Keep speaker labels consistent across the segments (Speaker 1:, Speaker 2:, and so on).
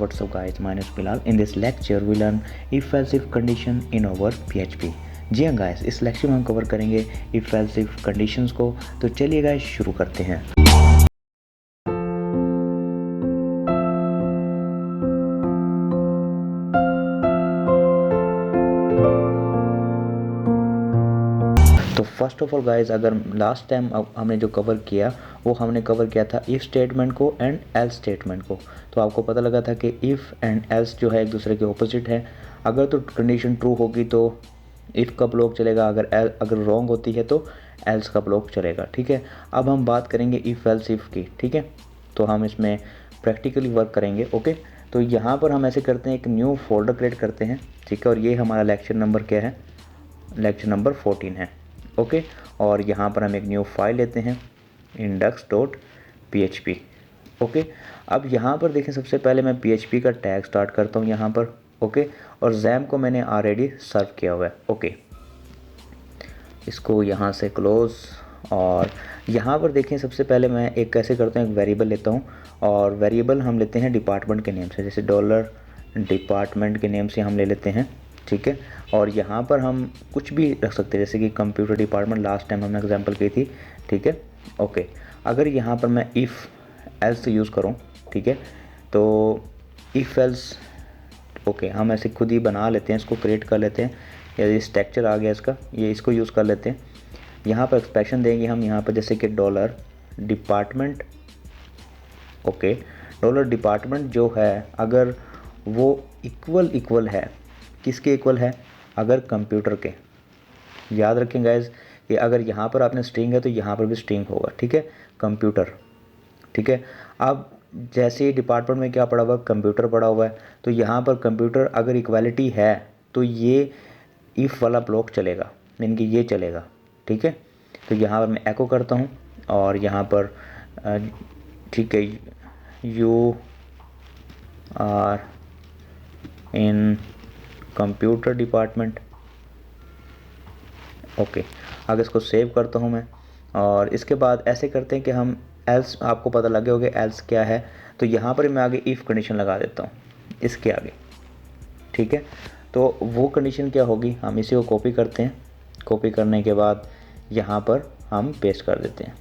Speaker 1: what's up guys, my name is Bilal. In this lecture we learn if else if condition in our PHP. जी हाँ guys, इस lecture में हम cover करेंगे if else if conditions को। तो चलिए guys शुरू करते हैं। तो फर्स्ट ऑफ ऑल गाइस, अगर लास्ट टाइम हमने जो कवर किया वो हमने कवर किया था इफ़ स्टेटमेंट को एंड एल्स स्टेटमेंट को। तो आपको पता लगा था कि इफ़ एंड एल्स जो है एक दूसरे के ऑपोजिट है। अगर तो कंडीशन ट्रू होगी तो इफ़ का ब्लॉक चलेगा, अगर रॉन्ग होती है तो एल्स का ब्लॉक चलेगा। ठीक है, अब हम बात करेंगे इफ़ एल्स इफ़ की। ठीक है, तो हम इसमें प्रैक्टिकली वर्क करेंगे। ओके, तो यहाँ पर हम ऐसे करते हैं, एक न्यू फोल्डर क्रिएट करते हैं। ठीक है, और ये हमारा लेक्चर नंबर क्या है, लेक्चर नंबर 14 है। ओके, और यहाँ पर हम एक न्यू फाइल लेते हैं index.php। ओके, अब यहाँ पर देखें, सबसे पहले मैं PHP का टैग स्टार्ट करता हूँ यहाँ पर। ओके, और जैम को मैंने ऑलरेडी सर्व किया हुआ है। ओके, इसको यहाँ से क्लोज। और यहाँ पर देखें, सबसे पहले मैं एक कैसे करता हूँ, एक वेरिएबल लेता हूँ और वेरिएबल हम लेते हैं डिपार्टमेंट के नेम से, जैसे डॉलर डिपार्टमेंट के नेम से हम ले लेते हैं। ठीक है, और यहाँ पर हम कुछ भी रख सकते हैं, जैसे कि कंप्यूटर डिपार्टमेंट लास्ट टाइम हमने एग्जांपल की थी। ठीक है, ओके, अगर यहाँ पर मैं इफ़ एल्स यूज़ करूँ, ठीक है, तो इफ़ एल्स ओके हम ऐसे खुद ही बना लेते हैं, इसको क्रिएट कर लेते हैं। ये स्ट्रक्चर आ गया इसका, ये इसको यूज़ कर लेते हैं। यहाँ पर एक्सप्रेशन देंगे हम यहाँ पर, जैसे कि dollar department. Okay, dollar department जो है अगर वो इक्वल है, किसके इक्वल है, अगर कंप्यूटर के। याद रखें गाइज कि अगर यहाँ पर आपने स्ट्रिंग है तो यहाँ पर भी स्ट्रिंग होगा। ठीक है, कंप्यूटर। ठीक है, अब जैसे ही डिपार्टमेंट में क्या पड़ा हुआ है, कंप्यूटर पड़ा हुआ है, तो यहाँ पर कंप्यूटर अगर इक्वालिटी है तो ये इफ़ वाला ब्लॉक चलेगा, यानी कि ये चलेगा। ठीक है, तो यहाँ पर मैं एको करता हूँ और यहाँ पर ठीक है, you are in computer department. Okay, अगर इसको सेव करता हूँ मैं, और इसके बाद ऐसे करते हैं कि हम एल्स, आपको पता लगे होगा एल्स क्या है, तो यहाँ पर मैं आगे इफ़ कंडीशन लगा देता हूँ इसके आगे। ठीक है, तो वो कंडीशन क्या होगी, हम इसी को कॉपी करते हैं। कॉपी करने के बाद यहाँ पर हम पेस्ट कर देते हैं।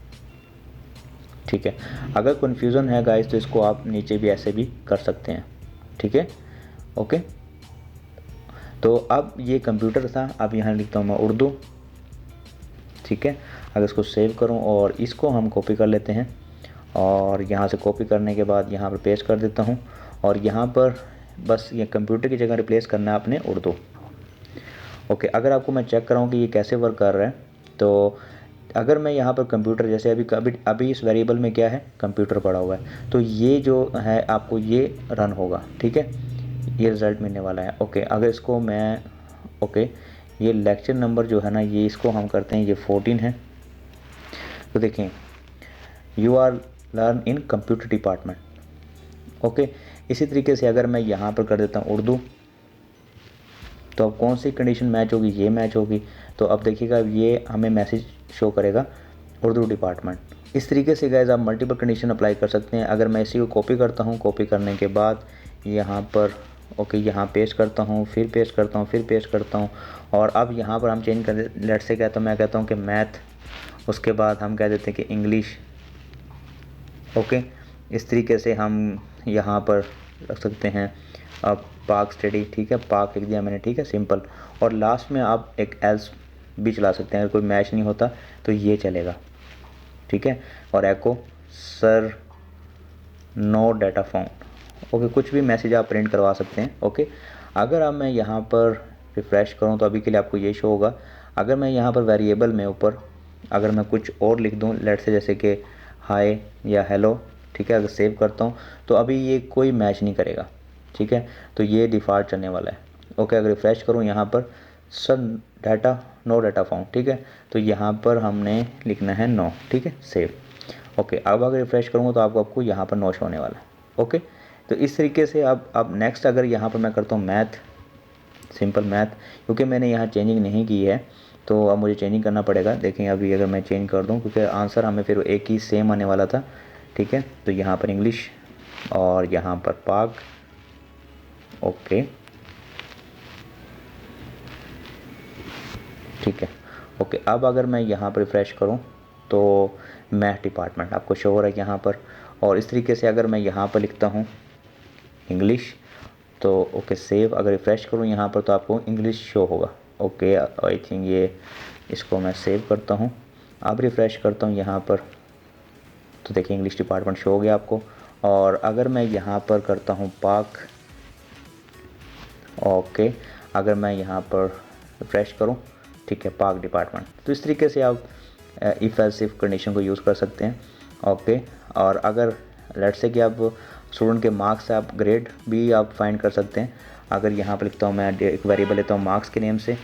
Speaker 1: ठीक है, अगर कन्फ्यूज़न है गाइस तो इसको आप नीचे भी ऐसे भी कर सकते हैं। ठीक है, ओके, तो अब ये कंप्यूटर था, अब यहाँ लिखता हूँ मैं उर्दू। ठीक है, अगर इसको सेव करूँ और इसको हम कॉपी कर लेते हैं, और यहाँ से कॉपी करने के बाद यहाँ पर पेस्ट कर देता हूँ, और यहाँ पर बस ये कंप्यूटर की जगह रिप्लेस करना है अपने उर्दू। ओके, अगर आपको मैं चेक कराऊँ कि ये कैसे वर्क कर रहा है, तो अगर मैं यहाँ पर कंप्यूटर, जैसे अभी इस वेरिएबल में क्या है, कंप्यूटर पड़ा हुआ है, तो ये जो है आपको ये रन होगा। ठीक है, ये रिज़ल्ट मिलने वाला है। ओके, अगर इसको मैं ओके, ये लेक्चर नंबर जो है ना, ये इसको हम करते हैं, ये 14 है। तो देखें, you are learn in computer department. Okay, इसी तरीके से अगर मैं यहाँ पर कर देता हूँ उर्दू, तो अब कौन सी कंडीशन मैच होगी, ये मैच होगी। तो अब देखिएगा ये हमें मैसेज शो करेगा उर्दू डिपार्टमेंट। इस तरीके से गाइस आप मल्टीपल कंडीशन अप्लाई कर सकते हैं। अगर मैं इसी को कॉपी करता हूँ, कॉपी करने के बाद यहाँ पर ओके यहाँ पेस्ट करता हूँ, फिर पेस्ट करता हूँ, फिर पेस्ट करता हूँ, और अब यहाँ पर हम चेंज कर लेट से कहता हूँ, मैं कहता हूँ कि मैथ, उसके बाद हम कह देते हैं कि इंग्लिश। ओके, इस तरीके से हम यहाँ पर रख सकते हैं अब पाक स्टडी। ठीक है, पाक लिख दिया मैंने। ठीक है, सिंपल, और लास्ट में आप एक एल्स भी चला सकते हैं, अगर कोई मैच नहीं होता तो ये चलेगा। ठीक है, और echo sir no data found. Okay, कुछ भी मैसेज आप प्रिंट करवा सकते हैं। ओके, अगर अब मैं यहाँ पर रिफ़्रेश करूँ तो अभी के लिए आपको ये शो होगा। अगर मैं यहाँ पर वेरिएबल में ऊपर अगर मैं कुछ और लिख दूँ, लेट से जैसे कि हाय या हेलो, ठीक है, अगर सेव करता हूँ तो अभी ये कोई मैच नहीं करेगा। ठीक है, तो ये डिफ़ॉल्ट चलने वाला है। ओके, अगर रिफ़्रेश करूँ यहाँ पर sir data no data found. ठीक है, तो यहाँ पर हमने लिखना है नो। ठीक है, सेव। ओके, अब अगर रिफ़्रेश करूँगा तो आपको यहाँ पर नो शो होने वाला है। ओके, तो इस तरीके से अब नेक्स्ट अगर यहाँ पर मैं करता हूँ मैथ, सिंपल मैथ, क्योंकि मैंने यहाँ चेंजिंग नहीं की है तो अब मुझे चेंजिंग करना पड़ेगा। देखें अभी अगर मैं चेंज कर दूँ, क्योंकि आंसर हमें फिर एक ही सेम आने वाला था। ठीक है, तो यहाँ पर इंग्लिश और यहाँ पर पाक ओके, ठीक है। ओके, अब अगर मैं यहाँ पर रिफ़्रेश करूँ तो मैथ डिपार्टमेंट आपको शो हो रहा है यहाँ पर। और इस तरीके से अगर मैं यहाँ पर लिखता हूँ इंग्लिश तो ओके सेव, अगर रिफ़्रेश करूँ यहाँ पर तो आपको इंग्लिश शो होगा। ओके, आई थिंक ये इसको मैं सेव करता हूँ। अब रिफ़्रेश करता हूँ यहाँ पर तो देखिए इंग्लिश डिपार्टमेंट शो हो गया आपको। और अगर मैं यहाँ पर करता हूँ पाक, ओके, अगर मैं यहाँ पर रिफ़्रेश करूँ, ठीक है, पाक डिपार्टमेंट। तो इस तरीके से आप इफ़ एल्स इफ कंडीशन को यूज़ कर सकते हैं। ओके, और अगर लेट्स से कि आप स्टूडेंट के मार्क्स से आप ग्रेड भी आप फाइंड कर सकते हैं। अगर यहाँ पर लिखता हूँ मैं एक वेरिएबल लेता हूँ मार्क्स के नेम से,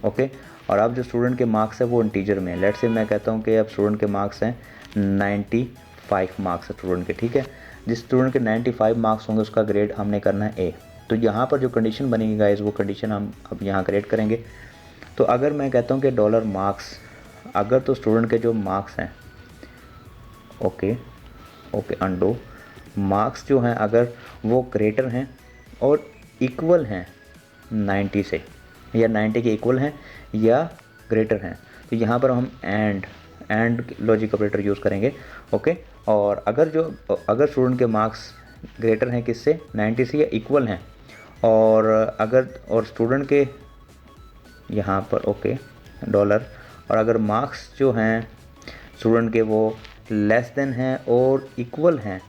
Speaker 1: ओके, और अब जो स्टूडेंट के मार्क्स है वो इंटीजर में, लेट्स से मैं कहता हूँ कि अब स्टूडेंट के मार्क्स हैं 95 मार्क्स है स्टूडेंट के, ठीक है। जिस स्टूडेंट के 95 मार्क्स होंगे उसका ग्रेड हमने करना है ए। तो यहाँ पर जो कंडीशन बनेगी गाइस वो कंडीशन हम अब यहाँ क्रिएट करेंगे। तो अगर मैं कहता हूँ कि डॉलर मार्क्स, अगर तो स्टूडेंट के जो मार्क्स हैं, ओके ओके अंडो, मार्क्स जो हैं अगर वो ग्रेटर हैं और इक्वल हैं 90 से, या 90 के इक्वल हैं या ग्रेटर हैं, तो यहाँ पर हम एंड लॉजिक ऑपरेटर यूज़ करेंगे। ओके, और अगर स्टूडेंट के मार्क्स ग्रेटर हैं किससे, 90 से या इक्वल हैं, और स्टूडेंट के यहाँ पर ओके डॉलर, और अगर मार्क्स जो हैं स्टूडेंट के वो लेस देन हैं और इक्वल हैं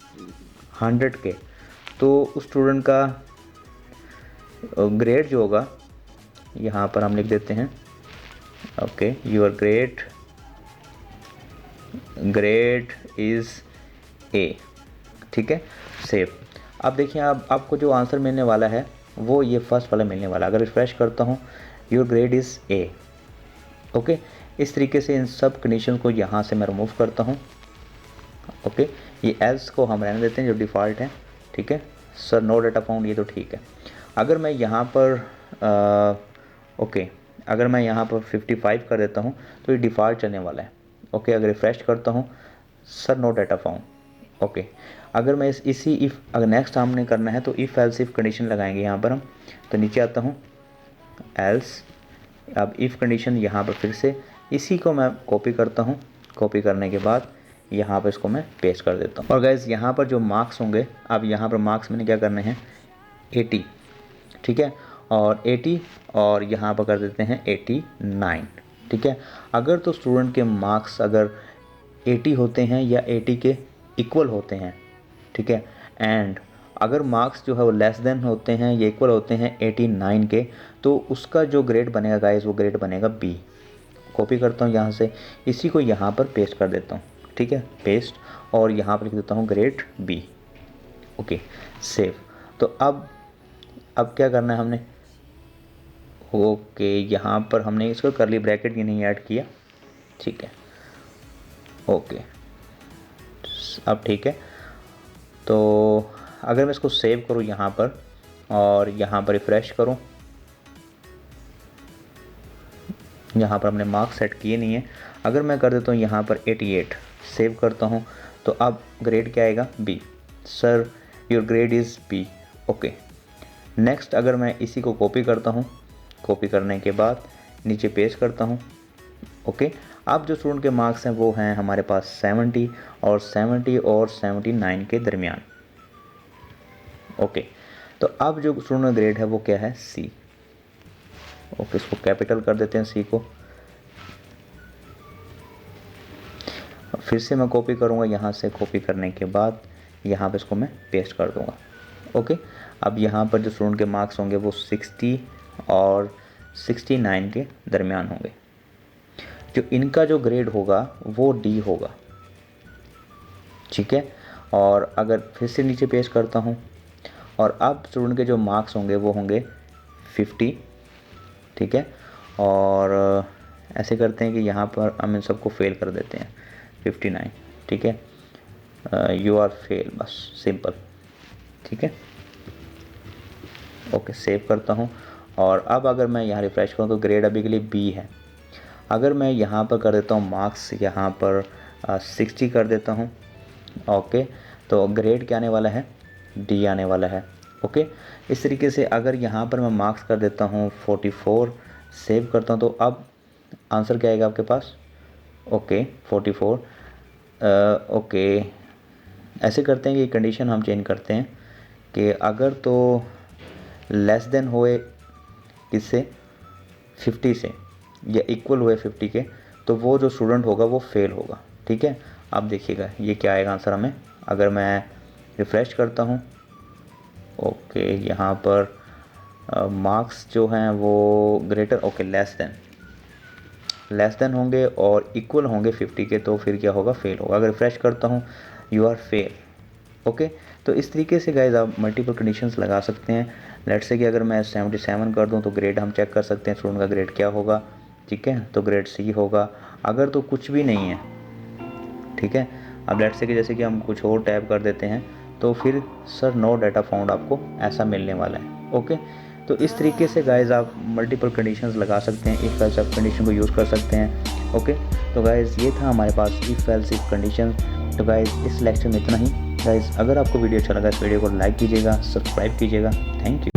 Speaker 1: 100 के, तो उस स्टूडेंट का ग्रेड जो होगा यहाँ पर हम लिख देते हैं okay, your grade is a, ठीक है, सेव। अब देखिए अब आपको जो आंसर मिलने वाला है वो ये फर्स्ट वाला मिलने वाला। अगर रिफ्रेश करता हूँ your grade is a, okay. इस तरीके से इन सब कंडीशन को यहाँ से मैं रिमूव करता हूँ। ओके, ये एल्स को हम रहने देते हैं जो डिफ़ॉल्ट है, ठीक है। सर नो डाटा फाउंड, ये तो ठीक है। अगर मैं यहाँ पर ओके, अगर मैं यहाँ पर 55 कर देता हूँ तो ये डिफ़ॉल्ट चलने वाला है। ओके, अगर रिफ्रेश करता हूँ sir no data found, okay. अगर मैं इसी इफ़ अगर नेक्स्ट हमने करना है तो इफ़ एल्स इफ़ कंडीशन लगाएंगे यहाँ पर हम। तो नीचे आता हूँ एल्स, अब इफ़ कंडीशन यहाँ पर फिर से इसी को मैं कॉपी करता हूँ। कॉपी करने के बाद यहाँ पर इसको मैं पेस्ट कर देता हूँ। और गाइस यहाँ पर जो मार्क्स होंगे, अब यहाँ पर मार्क्स मैंने क्या करने हैं 80, ठीक है, और 80 और यहाँ पर कर देते हैं 89, ठीक है। अगर तो स्टूडेंट के मार्क्स अगर 80 होते हैं या 80 के इक्वल होते हैं, ठीक है, एंड अगर मार्क्स जो है वो लेस देन होते हैं या इक्वल होते हैं 89 के, तो उसका जो ग्रेड बनेगा गाइस वो ग्रेड बनेगा बी। कॉपी करता हूँ यहाँ से, इसी को यहाँ पर पेस्ट कर देता हूँ, ठीक है, पेस्ट, और यहाँ पर लिख देता हूँ ग्रेड बी, ओके, सेव। तो अब क्या करना है हमने, ओके, यहाँ पर हमने इसको करली ब्रैकेट ये नहीं ऐड किया, ठीक है, ओके, अब ठीक है। तो अगर मैं इसको सेव करूँ यहाँ पर और यहाँ पर रिफ़्रेश करूँ, यहाँ पर हमने मार्क्स सेट किए नहीं है। अगर मैं कर देता हूँ यहाँ पर 88, सेव करता हूँ, तो अब ग्रेड क्या आएगा B. Sir your grade is B, okay. Next अगर मैं इसी को कॉपी करता हूँ, कॉपी करने के बाद नीचे पेस्ट करता हूँ, ओके। अब जो स्टूडेंट के मार्क्स हैं वो हैं हमारे पास 70 और 79 के दरमियान, ओके। तो अब जो स्टूडेंट ग्रेड है वो क्या है सी, ओके, इसको कैपिटल कर देते हैं सी को। फिर से मैं कॉपी करूँगा, यहाँ से कॉपी करने के बाद यहाँ पे इसको मैं पेस्ट कर दूँगा, ओके। अब यहाँ पर जो स्टूडेंट के मार्क्स होंगे वो 60 और 69 के दरमियान होंगे। जो इनका जो ग्रेड होगा वो डी होगा, ठीक है। और अगर फिर से नीचे पेस्ट करता हूँ, और अब स्टूडेंट के जो मार्क्स होंगे वो होंगे 50, ठीक है। और ऐसे करते हैं कि यहाँ पर हम इन सबको फेल कर देते हैं 59, ठीक है, यू आर फेल, बस सिंपल, ठीक है, ओके, सेव करता हूँ। और अब अगर मैं यहाँ रिफ़्रेश करूँ तो ग्रेड अभी के लिए बी है। अगर मैं यहाँ पर कर देता हूँ मार्क्स, यहाँ पर 60 कर देता हूँ, ओके, तो ग्रेड क्या आने वाला है डी आने वाला है, ओके, इस तरीके से अगर यहाँ पर मैं मार्क्स कर देता हूँ 44, सेव करता हूँ, तो अब आंसर क्या आएगा आपके पास? ओके 44। ओके, ऐसे करते हैं कि कंडीशन हम चेंज करते हैं कि अगर तो लेस देन होए किससे, 50 से, या इक्वल हुए 50 के, तो वो जो स्टूडेंट होगा वो फेल होगा। ठीक है, अब देखिएगा ये क्या आएगा आंसर हमें। अगर मैं रिफ़्रेश करता हूँ, ओके, यहाँ पर मार्क्स जो हैं वो ग्रेटर, ओके, लेस देन होंगे और इक्वल होंगे 50 के, तो फिर क्या होगा? फेल होगा। अगर रिफ़्रेश करता हूँ, यू आर फेल। ओके, तो इस तरीके से गाइज आप मल्टीपल कंडीशंस लगा सकते हैं। लेट्स से कि अगर मैं 77 कर दूं तो ग्रेड हम चेक कर सकते हैं स्टूडेंट का ग्रेड क्या होगा। ठीक है, तो ग्रेड सी होगा। अगर तो कुछ भी नहीं है, ठीक है, अब लेट्स से कि जैसे कि हम कुछ और टैब कर देते हैं, तो फिर सर नो डाटा फाउंड आपको ऐसा मिलने वाला है। ओके, तो इस तरीके से गाइज आप मल्टीपल कंडीशंस लगा सकते हैं, इफ़ एल्स इफ कंडीशन को यूज़ कर सकते हैं। ओके, तो गाइज ये था हमारे पास इफ़ एल्स इफ कंडीशन। तो गाइज इस लेक्चर में इतना ही। गाइज अगर आपको वीडियो अच्छा लगा इस वीडियो को लाइक कीजिएगा, सब्सक्राइब कीजिएगा। Thank you.